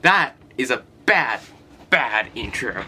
That is a bad intro.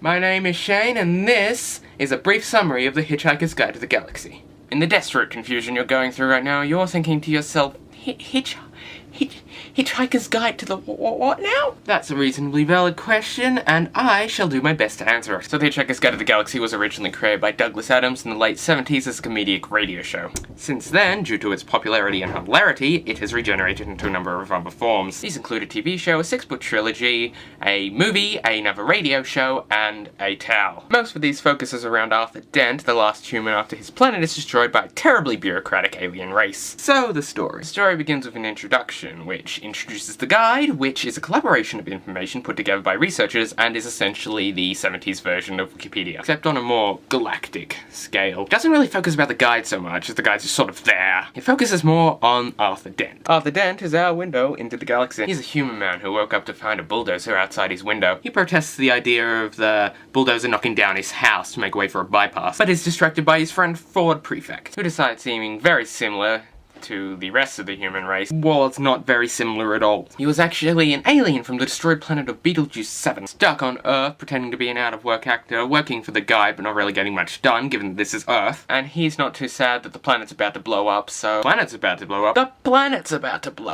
My name is Shane, and this is a brief summary of the Hitchhiker's Guide to the Galaxy. In the desperate confusion you're going through right now, you're thinking to yourself, Hitchhiker's Guide to the what now? That's a reasonably valid question, and I shall do my best to answer it. So the Hitchhiker's Guide to the Galaxy was originally created by Douglas Adams in the late 70s as a comedic radio show. Since then, due to its popularity and hilarity, it has regenerated into a number of other forms. These include a TV show, a 6-book trilogy, a movie, another radio show, and a towel. Most of these focuses around Arthur Dent, the last human after his planet is destroyed by a terribly bureaucratic alien race. So the story. The story begins with an introduction, which introduces the guide, which is a collaboration of information put together by researchers and is essentially the 70s version of Wikipedia, except on a more galactic scale. It doesn't really focus about the guide so much, as the guide's just sort of there. It focuses more on Arthur Dent. Arthur Dent is our window into the galaxy. He's a human man who woke up to find a bulldozer outside his window. He protests the idea of the bulldozer knocking down his house to make way for a bypass, but is distracted by his friend Ford Prefect, who decides seeming very similar to the rest of the human race. Well, it's not very similar at all. He was actually an alien from the destroyed planet of Betelgeuse 7, stuck on Earth, pretending to be an out-of-work actor, working for the guide but not really getting much done, given that this is Earth. And he's not too sad that the planet's about to blow up, so... The planet's about to blow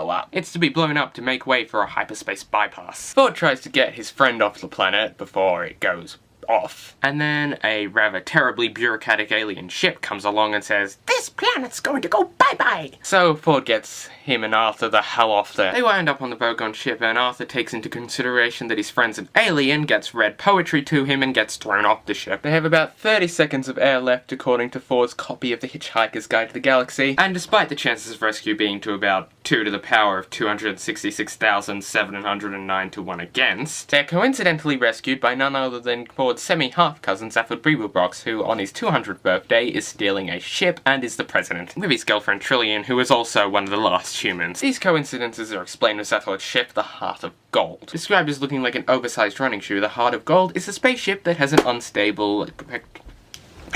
up! It's to be blown up to make way for a hyperspace bypass. Ford tries to get his friend off the planet before it goes off. And then a rather terribly bureaucratic alien ship comes along and says, "This planet's going to go bye-bye!" So Ford gets him and Arthur the hell off there. They wind up on the Vogon ship, and Arthur takes into consideration that his friend's an alien, gets read poetry to him, and gets thrown off the ship. They have about 30 seconds of air left according to Ford's copy of the Hitchhiker's Guide to the Galaxy, and despite the chances of rescue being to about 2 to the power of 266,709 to 1 against, they're coincidentally rescued by none other than Ford's semi-half-cousin Zaphod Beeblebrox, who on his 200th birthday is stealing a ship and is the president, with his girlfriend Trillian, who is also one of the last humans. These coincidences are explained with Zaphod's ship, the Heart of Gold. Described as looking like an oversized running shoe, the Heart of Gold is a spaceship that has an unstable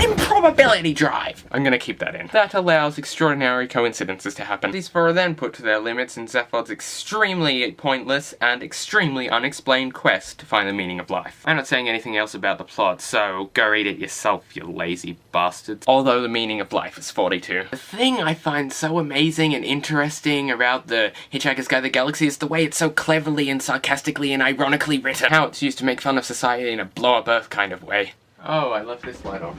improbability drive. I'm gonna keep that in. That allows extraordinary coincidences to happen. These four are then put to their limits in Zaphod's extremely pointless and extremely unexplained quest to find the meaning of life. I'm not saying anything else about the plot, so go read it yourself, you lazy bastards. Although the meaning of life is 42. The thing I find so amazing and interesting about the Hitchhiker's Guide to the Galaxy is the way it's so cleverly and sarcastically and ironically written. How it's used to make fun of society in a blow-up Earth kind of way. Oh, I left this light on.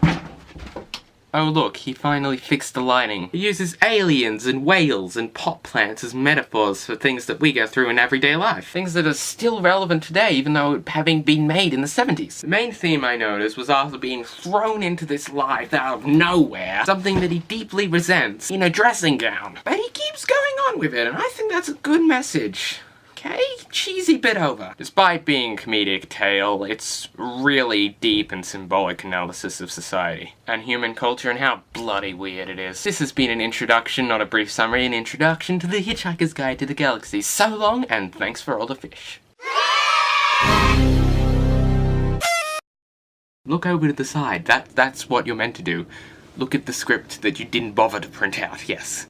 Oh look, he finally fixed the lighting. He uses aliens and whales and pot plants as metaphors for things that we go through in everyday life. Things that are still relevant today, even though having been made in the 70s. The main theme I noticed was Arthur being thrown into this life out of nowhere. Something that he deeply resents, in a dressing gown. But he keeps going on with it, and I think that's a good message. Okay, cheesy bit over. Despite being a comedic tale, it's really deep and symbolic analysis of society and human culture and how bloody weird it is. This has been an introduction, not a brief summary, an introduction to the Hitchhiker's Guide to the Galaxy. So long, and thanks for all the fish. Look over to the side. That's what you're meant to do. Look at the script that you didn't bother to print out, yes.